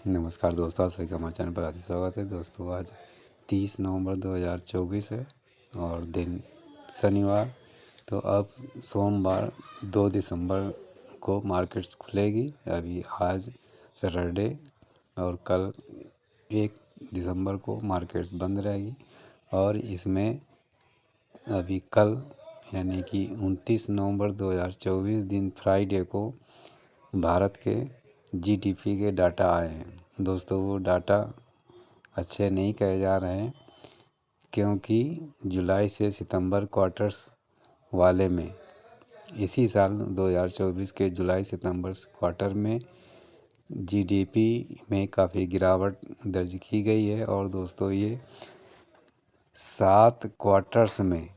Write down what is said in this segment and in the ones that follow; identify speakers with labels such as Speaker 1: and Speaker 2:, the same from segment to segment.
Speaker 1: नमस्कार दोस्तों, आज सभी का हमारे चैनल पर हार्दिक स्वागत है। दोस्तों आज 30 नवंबर 2024 है और दिन शनिवार। तो अब सोमवार 2 दिसंबर को मार्केट्स खुलेगी। अभी आज सैटरडे और कल 1 दिसंबर को मार्केट्स बंद रहेगी। और इसमें अभी कल यानी कि 29 नवंबर 2024 दिन फ्राइडे को भारत के जीडीपी के डाटा आए हैं। दोस्तों वो डाटा अच्छे नहीं कहे जा रहे हैं, क्योंकि जुलाई से सितंबर क्वार्टर्स वाले में इसी साल 2024 के जुलाई सितंबर क्वार्टर में जीडीपी में काफ़ी गिरावट दर्ज की गई है। और दोस्तों ये 7 क्वार्टर्स में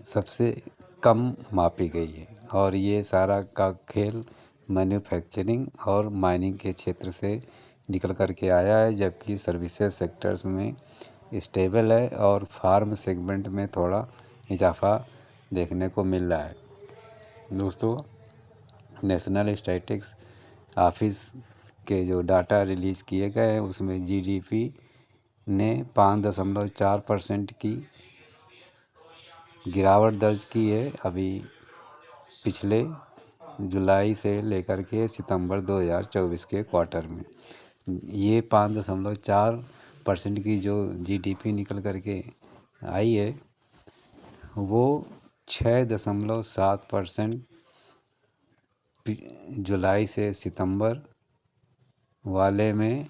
Speaker 1: सबसे कम मापी गई है। और ये सारा का खेल मैन्युफैक्चरिंग और माइनिंग के क्षेत्र से निकल कर के आया है, जबकि सर्विसेज सेक्टर्स में स्टेबल है और फार्म सेगमेंट में थोड़ा इजाफा देखने को मिल रहा है। दोस्तों नेशनल स्टैटिस्टिक्स ऑफिस के जो डाटा रिलीज़ किए गए हैं उसमें जीडीपी ने 5.4% की गिरावट दर्ज की है। अभी पिछले जुलाई से लेकर के सितंबर 2024 के क्वार्टर में ये 5.4% की जो जीडीपी निकल कर के आई है वो 6.7% जुलाई से सितंबर वाले में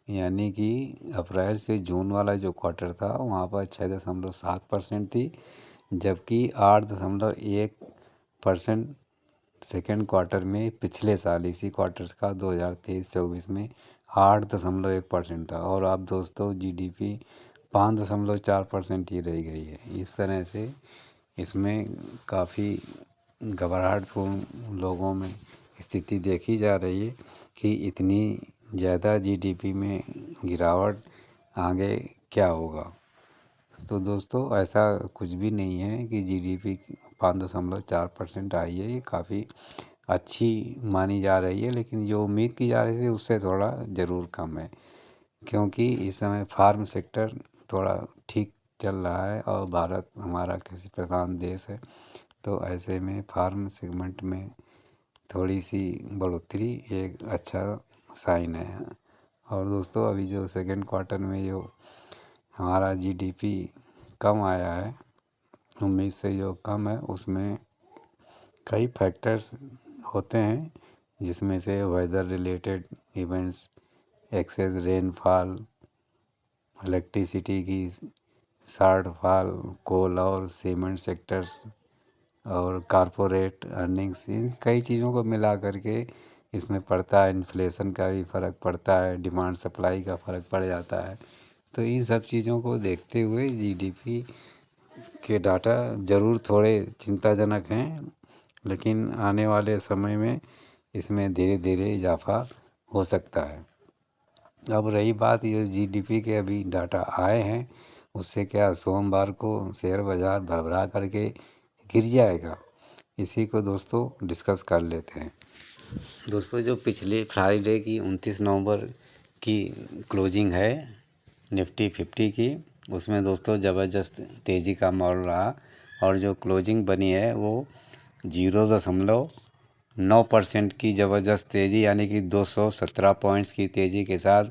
Speaker 1: यानी कि अप्रैल से जून वाला जो क्वार्टर था वहाँ पर 6.7% थी, जबकि 8.1% सेकेंड क्वार्टर में पिछले साल इसी क्वार्टर्स का 2023-24 में 8.1% था। और अब दोस्तों जीडीपी 5.4% ही रह गई है। इस तरह से इसमें काफ़ी घबराहटपूर्ण लोगों में स्थिति देखी जा रही है कि इतनी ज़्यादा जीडीपी में गिरावट आगे क्या होगा। तो दोस्तों ऐसा कुछ भी नहीं है कि जीडीपी 5.4% आई है, ये काफ़ी अच्छी मानी जा रही है, लेकिन जो उम्मीद की जा रही थी उससे थोड़ा ज़रूर कम है, क्योंकि इस समय फार्म सेक्टर थोड़ा ठीक चल रहा है और भारत हमारा कृषि प्रधान देश है। तो ऐसे में फार्म सेगमेंट में थोड़ी सी बढ़ोतरी एक अच्छा साइन है। और दोस्तों अभी जो सेकेंड क्वार्टर में जो हमारा जीडीपी कम आया है, उम्मीद से जो कम है, उसमें कई फैक्टर्स होते हैं, जिसमें से weather related events, excess rainfall, electricity की शॉर्टफॉल, कोल और सीमेंट सेक्टर्स और कॉरपोरेट अर्निंग्स, इन कई चीज़ों को मिला करके इसमें पड़ता है। इन्फ्लेशन का भी फ़र्क पड़ता है, डिमांड सप्लाई का फ़र्क पड़ जाता है। तो इन सब चीज़ों को देखते हुए जीडीपी के डाटा ज़रूर थोड़े चिंताजनक हैं, लेकिन आने वाले समय में इसमें धीरे धीरे इजाफा हो सकता है। अब रही बात ये जीडीपी के अभी डाटा आए हैं, उससे क्या सोमवार को शेयर बाज़ार भरभरा करके गिर जाएगा, इसी को दोस्तों डिस्कस कर लेते हैं। दोस्तों जो पिछले फ्राइडे की 29 नवंबर की क्लोजिंग है निफ्टी 50 की, उसमें दोस्तों ज़बरदस्त तेज़ी का माहौल रहा और जो क्लोजिंग बनी है वो 0.9% की ज़बरदस्त तेज़ी यानी कि 217 पॉइंट्स की तेज़ी के साथ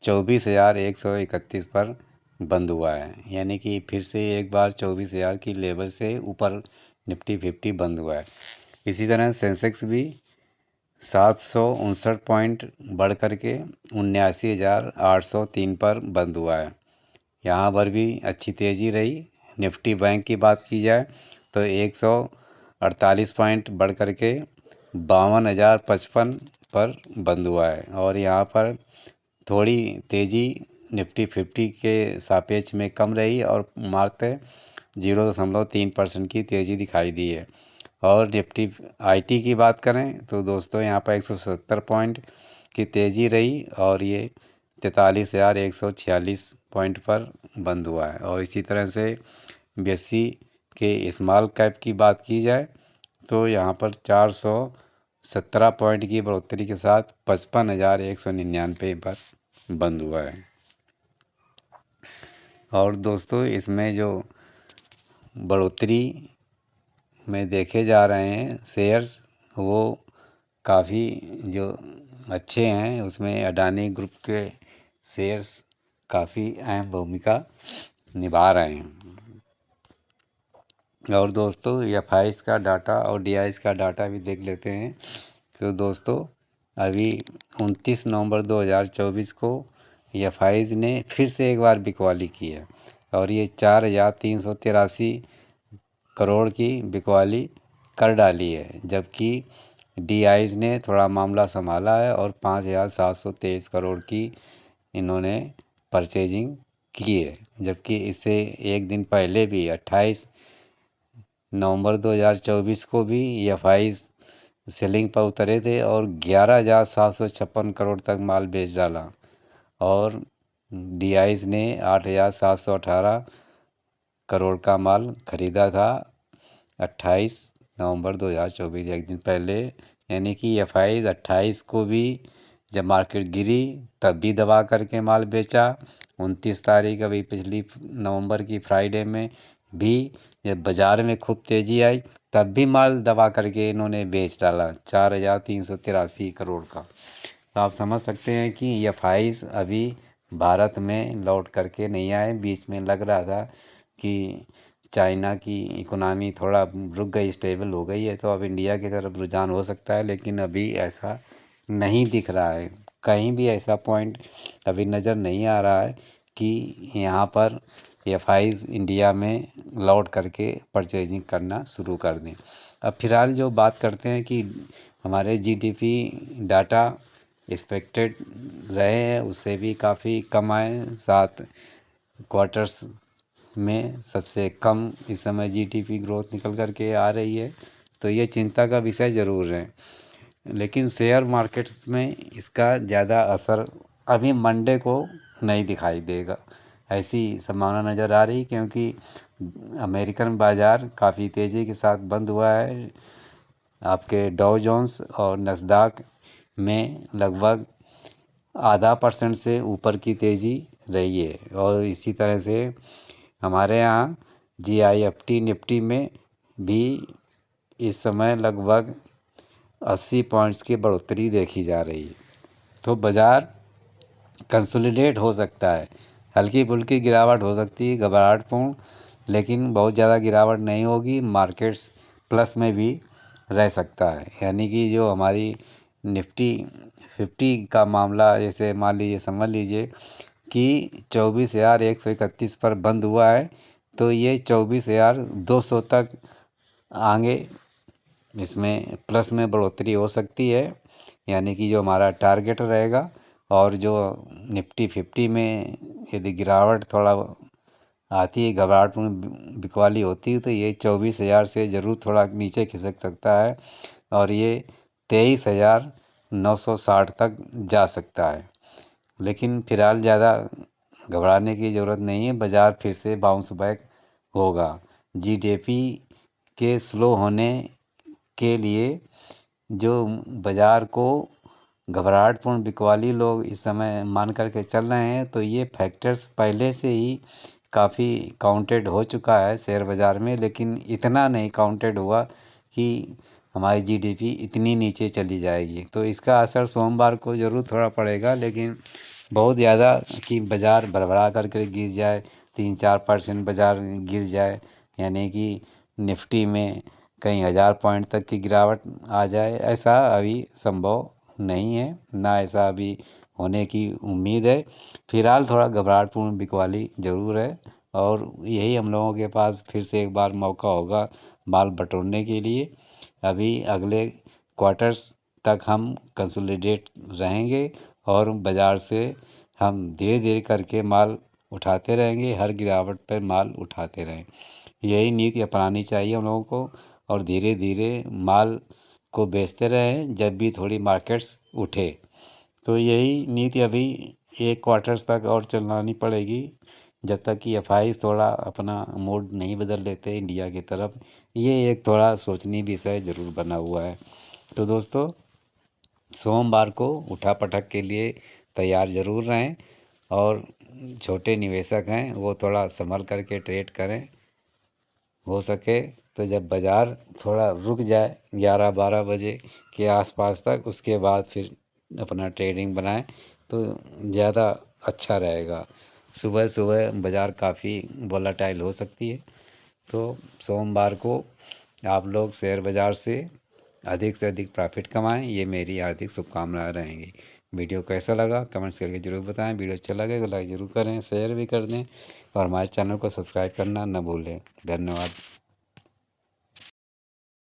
Speaker 1: 24,131 पर बंद हुआ है। यानी कि फिर से एक बार 24,000 की लेवल से ऊपर निफ्टी 50 बंद हुआ है। इसी तरह सेंसेक्स भी 759 पॉइंट बढ़ कर के 79,803 पर बंद हुआ है। यहाँ पर भी अच्छी तेज़ी रही। निफ्टी बैंक की बात की जाए तो 148 पॉइंट बढ़ कर के 52,055 पर बंद हुआ है। और यहाँ पर थोड़ी तेज़ी निफ्टी 50 के सापेक्ष में कम रही और मात्र 0.3% की तेज़ी दिखाई दी है। और निफ्टी आईटी की बात करें तो दोस्तों यहाँ पर 170 पॉइंट की तेज़ी रही और ये 43,146 पॉइंट पर बंद हुआ है। और इसी तरह से BSE के स्मॉल कैप की बात की जाए तो यहाँ पर 417 पॉइंट की बढ़ोतरी के साथ 55,199 पर बंद हुआ है। और दोस्तों इसमें जो बढ़ोतरी में देखे जा रहे हैं शेयर्स, वो काफ़ी जो अच्छे हैं, उसमें अडानी ग्रुप के शेयर्स काफ़ी अहम भूमिका निभा रहे हैं। और दोस्तों FIs का डाटा और DIs का डाटा भी देख लेते हैं। तो दोस्तों अभी 29 नवंबर 2024 को FIs ने फिर से एक बार बिकवाली की है और ये 4,383 करोड़ की बिकवाली कर डाली है, जबकि DIs ने थोड़ा मामला संभाला है और 5,723 करोड़ की इन्होंने परचेजिंग की है। जबकि इससे एक दिन पहले भी 28 नवंबर 2024 को भी FIs सेलिंग पर उतरे थे और 11,756 करोड़ तक माल बेच डाला और DIs ने 8,718 करोड़ का माल खरीदा था 28 नवंबर 2024, एक दिन पहले। यानी कि FIs 28 को भी जब मार्केट गिरी तब भी दबा करके माल बेचा। 29 तारीख अभी पिछली नवंबर की फ्राइडे में भी जब बाज़ार में खूब तेज़ी आई तब भी माल दबा करके इन्होंने बेच डाला 4,383 करोड़ का। तो आप समझ सकते हैं कि FIs अभी भारत में लौट करके नहीं आए। बीच में लग रहा था कि चाइना की इकोनॉमी थोड़ा रुक गई, स्टेबल हो गई है, तो अब इंडिया की तरफ रुझान हो सकता है, लेकिन अभी ऐसा नहीं दिख रहा है। कहीं भी ऐसा पॉइंट अभी नज़र नहीं आ रहा है कि यहाँ पर FIs इंडिया में लौट करके परचेजिंग करना शुरू कर दें। अब फिलहाल जो बात करते हैं कि हमारे GDP डाटा एक्सपेक्टेड रहे हैं उससे भी काफ़ी कम आए। 7 क्वार्टर्स में सबसे कम इस समय GDP ग्रोथ निकल करके आ रही है, तो ये चिंता का विषय ज़रूर है। लेकिन शेयर मार्केट्स में इसका ज़्यादा असर अभी मंडे को नहीं दिखाई देगा, ऐसी संभावना नज़र आ रही, क्योंकि अमेरिकन बाज़ार काफ़ी तेज़ी के साथ बंद हुआ है। आपके डाउ जोन्स और नस्दाक में लगभग 0.5% से ऊपर की तेज़ी रही है। और इसी तरह से हमारे यहाँ GIFT निफ्टी में भी इस समय लगभग 80 पॉइंट्स की बढ़ोतरी देखी जा रही है। तो बाज़ार कंसोलिडेट हो सकता है, हल्की फुल्की गिरावट हो सकती है घबराहटपूर्ण, लेकिन बहुत ज़्यादा गिरावट नहीं होगी। मार्केट्स प्लस में भी रह सकता है। यानी कि जो हमारी निफ्टी 50 का मामला, जैसे मान लीजिए समझ लीजिए कि 24,131 पर बंद हुआ है, तो ये 24,200 तक आगे इसमें प्लस में बढ़ोतरी हो सकती है। यानी कि जो हमारा टारगेट रहेगा। और जो निफ्टी 50 में यदि गिरावट थोड़ा आती है, घबराहट में बिकवाली होती है, तो ये 24,000 से ज़रूर थोड़ा नीचे खिसक सकता है और ये 23,960 तक जा सकता है। लेकिन फिलहाल ज़्यादा घबराने की ज़रूरत नहीं है, बाज़ार फिर से बाउंस बैक होगा। GDP के स्लो होने के लिए जो बाज़ार को घबराहटपूर्ण बिकवाली लोग इस समय मान करके चल रहे हैं, तो ये फैक्टर्स पहले से ही काफ़ी काउंटेड हो चुका है शेयर बाज़ार में, लेकिन इतना नहीं काउंटेड हुआ कि हमारी GDP इतनी नीचे चली जाएगी। तो इसका असर सोमवार को ज़रूर थोड़ा पड़ेगा, लेकिन बहुत ज़्यादा कि बाज़ार भरभरा करके गिर जाए, 3-4% बाज़ार गिर जाए, यानी कि निफ्टी में कहीं 1000 पॉइंट तक की गिरावट आ जाए, ऐसा अभी संभव नहीं है, ना ऐसा अभी होने की उम्मीद है। फिलहाल थोड़ा घबराहटपूर्ण बिकवाली ज़रूर है और यही हम लोगों के पास फिर से एक बार मौका होगा माल बटोरने के लिए। अभी अगले क्वार्टर्स तक हम कंसोलिडेट रहेंगे और बाज़ार से हम धीरे धीरे करके माल उठाते रहेंगे, हर गिरावट पर माल उठाते रहें। यही नीति अपनानी चाहिए हम लोगों को और धीरे धीरे माल को बेचते रहें जब भी थोड़ी मार्केट्स उठे। तो यही नीति अभी 1 क्वार्टर्स तक और चलानी पड़ेगी जब तक कि एफआई थोड़ा अपना मूड नहीं बदल लेते इंडिया की तरफ। ये एक थोड़ा सोचनीय विषय ज़रूर बना हुआ है। तो दोस्तों, सोमवार को उठा पटक के लिए तैयार ज़रूर रहें, और छोटे निवेशक हैं वो थोड़ा संभल करके ट्रेड करें। हो सके तो जब बाज़ार थोड़ा रुक जाए 11-12 बजे के आसपास तक, उसके बाद फिर अपना ट्रेडिंग बनाएं तो ज़्यादा अच्छा रहेगा। सुबह सुबह बाज़ार काफ़ी वोलेटाइल हो सकती है। तो सोमवार को आप लोग शेयर बाज़ार से अधिक प्रॉफिट कमाएं, ये मेरी हार्दिक शुभकामनाएं रहेंगी। वीडियो कैसा लगा कमेंट्स करके ज़रूर बताएं। वीडियो अच्छा लगे तो लाइक ज़रूर करें, शेयर भी कर दें, और हमारे चैनल को सब्सक्राइब करना न भूलें। धन्यवाद।